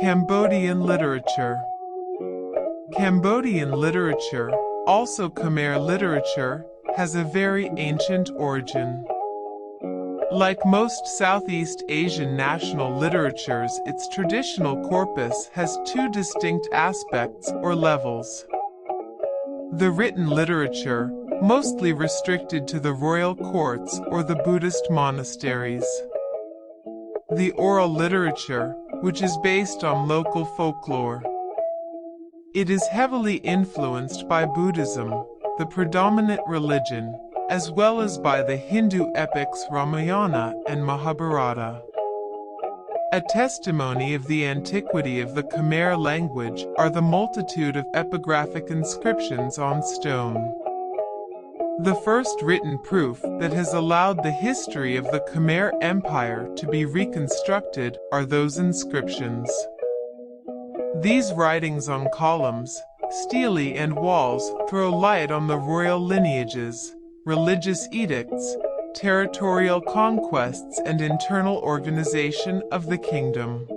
Cambodian literature. Cambodian literature, also Khmer literature, has a very ancient origin. Like most Southeast Asian national literatures, its traditional corpus has two distinct aspects or levels. The written literature, mostly restricted to the royal courts or the Buddhist monasteries. The oral literature, which is based on local folklore. It is heavily influenced by Buddhism, the predominant religion, as well as by the Hindu epics Ramayana and Mahabharata. A testimony of the antiquity of the Khmer language are the multitude of epigraphic inscriptions on stone. The first written proof that has allowed the history of the Khmer Empire to be reconstructed are those inscriptions. These writings on columns, stelae and walls throw light on the royal lineages, religious edicts, territorial conquests and internal organization of the kingdom.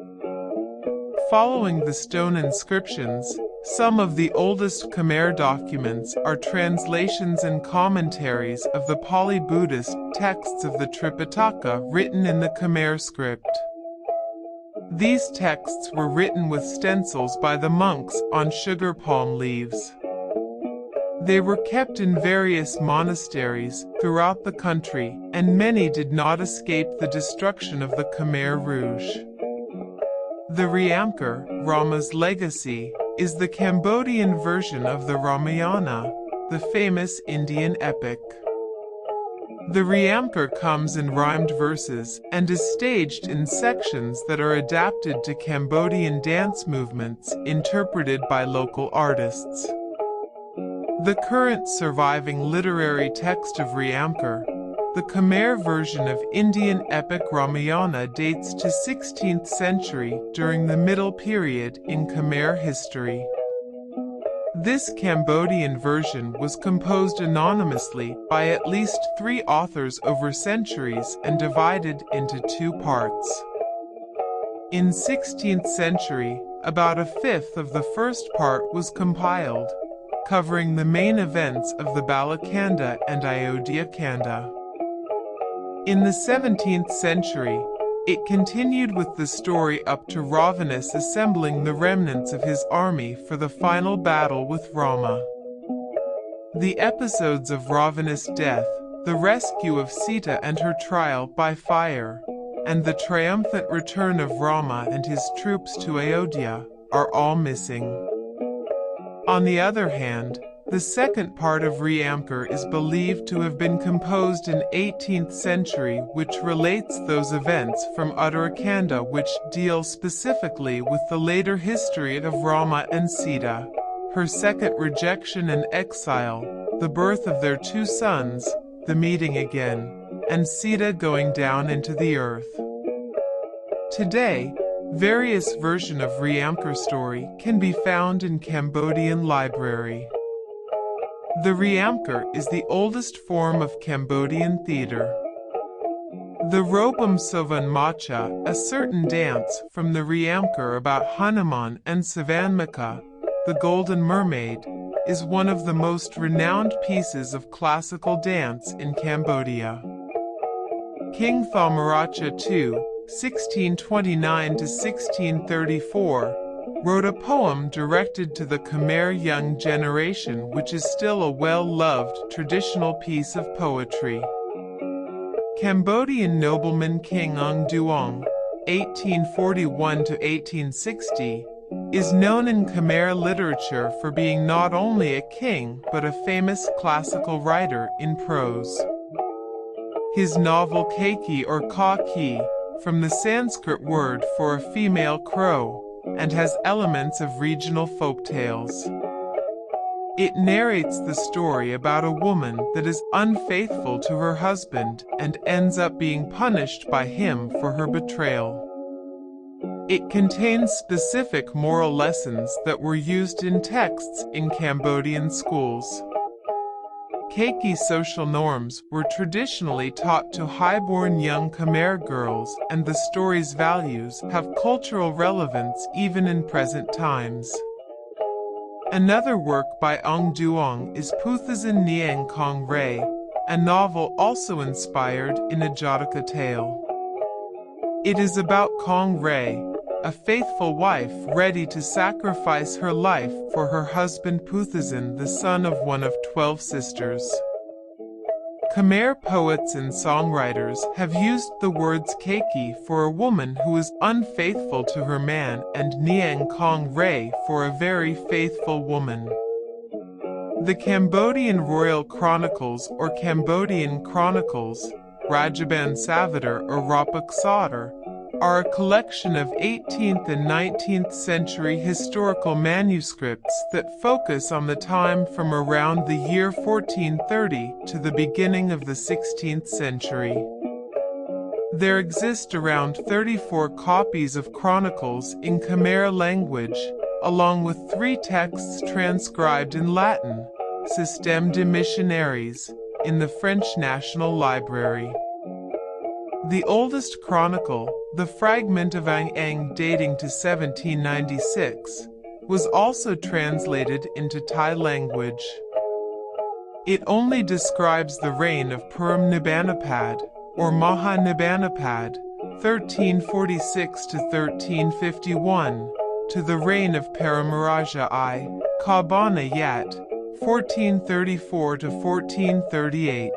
Following the stone inscriptions, some of the oldest Khmer documents are translations and commentaries of the Pali Buddhist texts of the Tripitaka written in the Khmer script. These texts were written with stencils by the monks on sugar palm leaves. They were kept in various monasteries throughout the country, and many did not escape the destruction of the Khmer Rouge. The Riamkar, Rama's legacy, is the Cambodian version of the Ramayana, the famous Indian epic. The Riamkar comes in rhymed verses and is staged in sections that are adapted to Cambodian dance movements interpreted by local artists. The current surviving literary text of Riamkar, the Khmer version of Indian epic Ramayana, dates to 16th century during the Middle Period in Khmer history. This Cambodian version was composed anonymously by at least 3 authors over centuries and divided into 2 parts. In 16th century, about a fifth of the first part was compiled, covering the main events of the Balakanda and Ayodhya Kanda. In the 17th century, it continued with the story up to Ravanus assembling the remnants of his army for the final battle with Rama. The episodes of Ravanus' death, the rescue of Sita and her trial by fire, and the triumphant return of Rama and his troops to Ayodhya, are all missing. On the other hand, the second part of Riamkar is believed to have been composed in 18th century, which relates those events from Uttarakhanda which deal specifically with the later history of Rama and Sita, her second rejection and exile, the birth of their 2 sons, the meeting again, and Sita going down into the earth. Today, various versions of Riamkar story can be found in Cambodian library. The Riamkar is the oldest form of Cambodian theater. The Robum Sovan Macha, a certain dance from the Riamkar about Hanuman and Savanmukha, the Golden Mermaid, is one of the most renowned pieces of classical dance in Cambodia. King Thamaracha II, 1629 to 1634, wrote a poem directed to the Khmer young generation which is still a well-loved traditional piece of poetry. Cambodian nobleman King Ung Duong, 1841 to 1860, is known in Khmer literature for being not only a king but a famous classical writer in prose. His novel Kaki or Kaki, from the Sanskrit word for a female crow, and has elements of regional folktales. It narrates the story about a woman that is unfaithful to her husband and ends up being punished by him for her betrayal. It contains specific moral lessons that were used in texts in Cambodian schools. Keiki social norms were traditionally taught to highborn young Khmer girls, and the story's values have cultural relevance even in present times. Another work by Ong Duong is Puthazin Niang Kong Ray, a novel also inspired in a Jataka tale. It is about Kong Ray, a faithful wife ready to sacrifice her life for her husband Puthazin, the son of one of 12 sisters. Khmer poets and songwriters have used the words Keiki for a woman who is unfaithful to her man and Niang Kong Ray for a very faithful woman. The Cambodian Royal Chronicles or Cambodian Chronicles, Rajaban Savadar or Rapak Sadar, are a collection of 18th and 19th century historical manuscripts that focus on the time from around the year 1430 to the beginning of the 16th century. There exist around 34 copies of chronicles in Khmer language, along with 3 texts transcribed in Latin, Système de Missionnaires, in the French National Library. The oldest chronicle, the fragment of Ang Ang dating to 1796, was also translated into Thai language. It only describes the reign of Puram Nibanapad, or Maha Nibanapad, 1346 to 1351, to the reign of Paramaraja I, Kabana Yat, 1434 to 1438.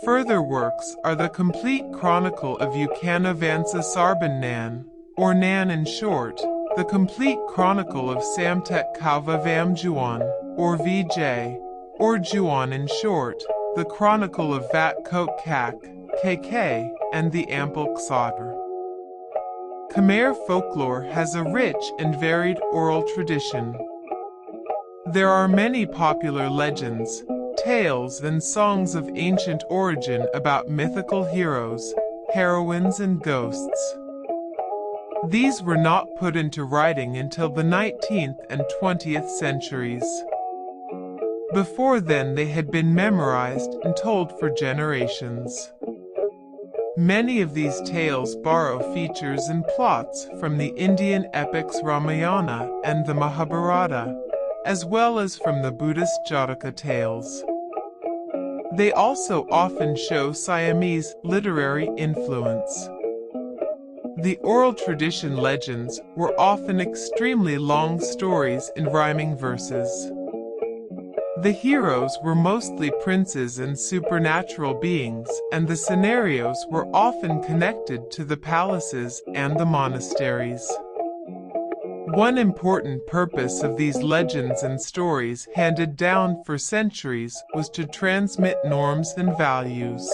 Further works are the complete chronicle of Yukana Vansa Sarban Nan, or Nan in short, the complete chronicle of Samtek Kauva Vamjuan, or VJ, or Juan in short, the chronicle of Vat Kot Kak, KK, and the Ampel Ksatr. Khmer folklore has a rich and varied oral tradition. There are many popular legends, tales and songs of ancient origin about mythical heroes, heroines and ghosts. These were not put into writing until the 19th and 20th centuries. Before then they had been memorized and told for generations. Many of these tales borrow features and plots from the Indian epics Ramayana and the Mahabharata, as well as from the Buddhist Jataka tales. They also often show Siamese literary influence. The oral tradition legends were often extremely long stories in rhyming verses. The heroes were mostly princes and supernatural beings, and the scenarios were often connected to the palaces and the monasteries. One important purpose of these legends and stories handed down for centuries was to transmit norms and values.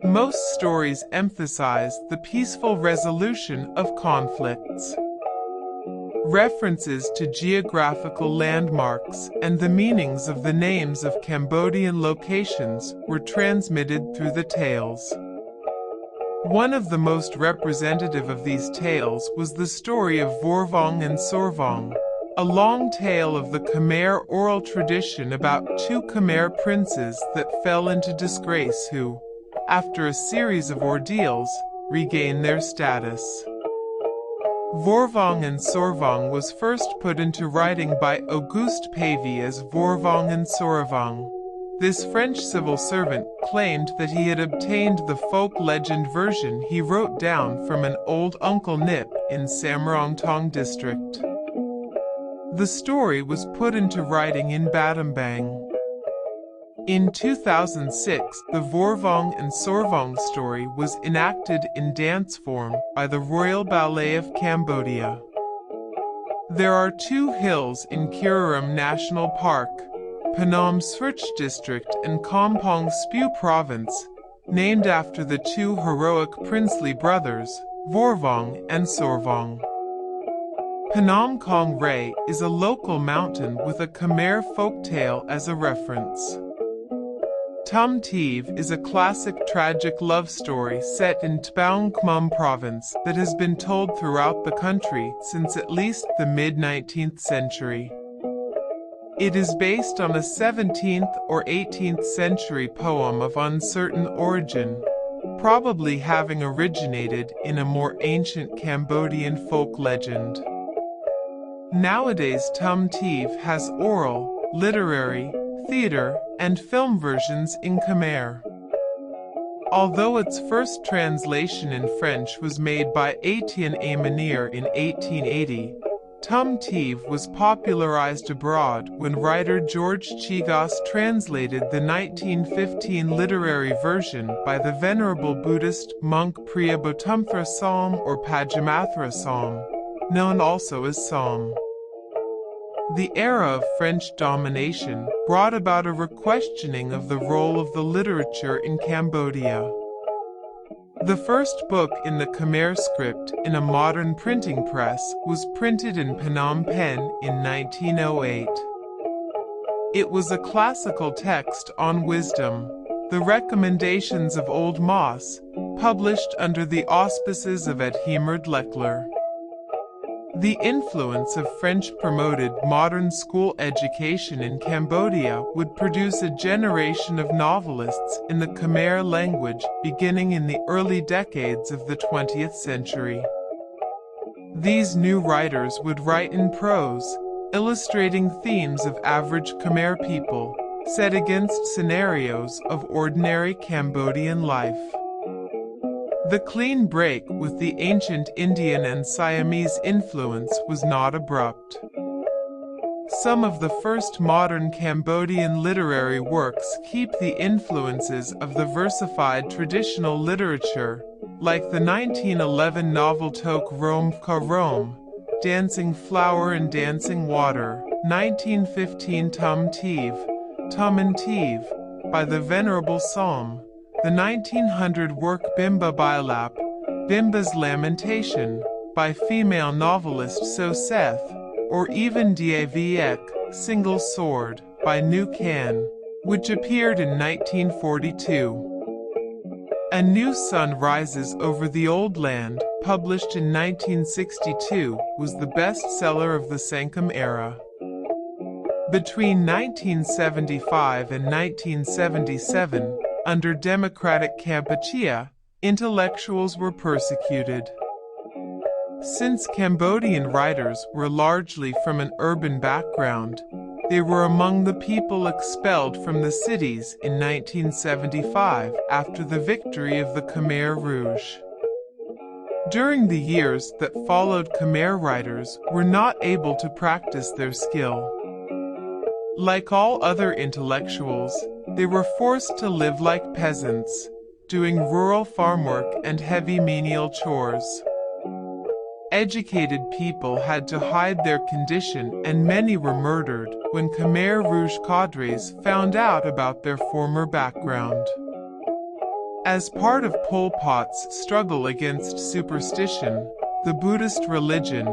Most stories emphasize the peaceful resolution of conflicts. References to geographical landmarks and the meanings of the names of Cambodian locations were transmitted through the tales. One of the most representative of these tales was the story of Vorvong and Sorvong, a long tale of the Khmer oral tradition about 2 Khmer princes that fell into disgrace who, after a series of ordeals, regained their status. Vorvong and Sorvong was first put into writing by Auguste Pavy as Vorvong and Soravong. This French civil servant claimed that he had obtained the folk legend version he wrote down from an old Uncle Nip in Samrongtong district. The story was put into writing in Battambang. In 2006, the Vorvong and Sorvong story was enacted in dance form by the Royal Ballet of Cambodia. There are 2 hills in Kiraram National Park, Phnom Svich District and Kampong Spu Province, named after the 2 heroic princely brothers, Vorvong and Sorvong. Phnom Kong Ray is a local mountain with a Khmer folktale as a reference. Tum Tive is a classic tragic love story set in Tbaung Khmum Province that has been told throughout the country since at least the mid-19th century. It is based on a 17th or 18th century poem of uncertain origin, probably having originated in a more ancient Cambodian folk legend. Nowadays Tum Tiv has oral, literary, theater, and film versions in Khmer. Although its first translation in French was made by Etienne Aymanier in 1880, Tum Tiv was popularized abroad when writer George Chigas translated the 1915 literary version by the venerable Buddhist monk Priyabotumthra Psalm or Pajamathra Psalm, known also as Psalm. The era of French domination brought about a re-questioning of the role of the literature in Cambodia. The first book in the Khmer script in a modern printing press was printed in Phnom Penh in 1908. It was a classical text on wisdom, the recommendations of Old Moss, published under the auspices of Edhemerd Leckler. The influence of French-promoted modern school education in Cambodia would produce a generation of novelists in the Khmer language beginning in the early decades of the 20th century. These new writers would write in prose, illustrating themes of average Khmer people, set against scenarios of ordinary Cambodian life. The clean break with the ancient Indian and Siamese influence was not abrupt. Some of the first modern Cambodian literary works keep the influences of the versified traditional literature, like the 1911 novel Tok Rome Ka Rome, Dancing Flower and Dancing Water, 1915 Tum Tiv, Tum and Tiv, by the Venerable Psalm, the 1900 work Bimba Bilap, Bimba's Lamentation, by female novelist So Seth, or even Diek, Single Sword, by Nu Can, which appeared in 1942. A New Sun Rises Over the Old Land, published in 1962, was the bestseller of the Sangam era. Between 1975 and 1977, under democratic Kampuchea, intellectuals were persecuted. Since Cambodian writers were largely from an urban background, they were among the people expelled from the cities in 1975 after the victory of the Khmer Rouge. During the years that followed, Khmer writers were not able to practice their skill. Like all other intellectuals, they were forced to live like peasants, doing rural farm work and heavy menial chores. Educated people had to hide their condition, and many were murdered when Khmer Rouge cadres found out about their former background. As part of Pol Pot's struggle against superstition, the Buddhist religion,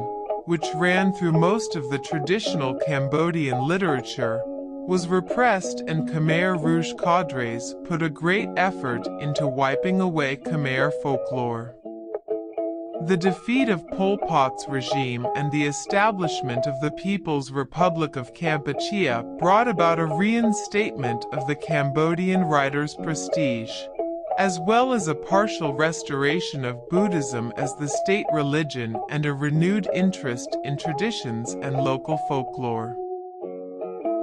which ran through most of the traditional Cambodian literature, was repressed, and Khmer Rouge cadres put a great effort into wiping away Khmer folklore. The defeat of Pol Pot's regime and the establishment of the People's Republic of Kampuchea brought about a reinstatement of the Cambodian writer's prestige, as well as a partial restoration of Buddhism as the state religion and a renewed interest in traditions and local folklore.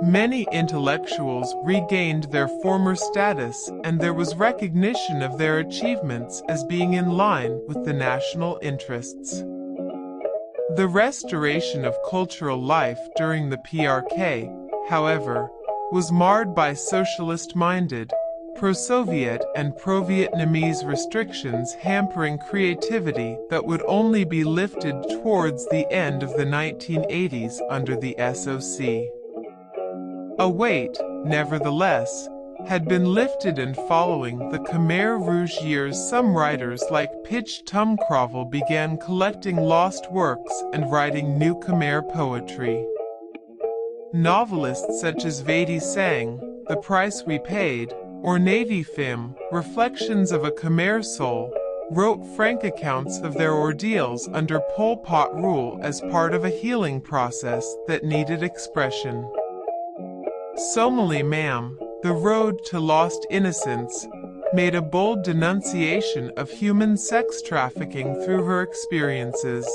Many intellectuals regained their former status, and there was recognition of their achievements as being in line with the national interests. The restoration of cultural life during the PRK, however, was marred by socialist-minded, pro-Soviet and pro-Vietnamese restrictions hampering creativity that would only be lifted towards the end of the 1980s under the SOC. A weight, nevertheless, had been lifted, and following the Khmer Rouge years some writers like Pitch Tum Kravel began collecting lost works and writing new Khmer poetry. Novelists such as Vedi Sang, The Price We Paid, or Navy Fim, Reflections of a Khmer Soul, wrote frank accounts of their ordeals under Pol Pot rule as part of a healing process that needed expression. Somali Mam, The Road to Lost Innocence, made a bold denunciation of human sex trafficking through her experiences.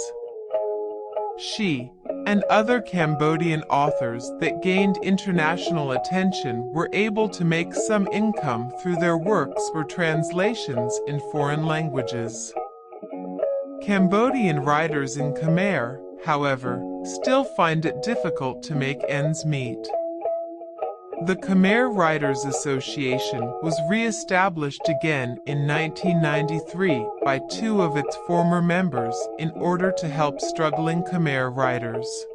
She, and other Cambodian authors that gained international attention were able to make some income through their works or translations in foreign languages. Cambodian writers in Khmer, however, still find it difficult to make ends meet. The Khmer Writers Association was re-established again in 1993 by two of its former members in order to help struggling Khmer writers.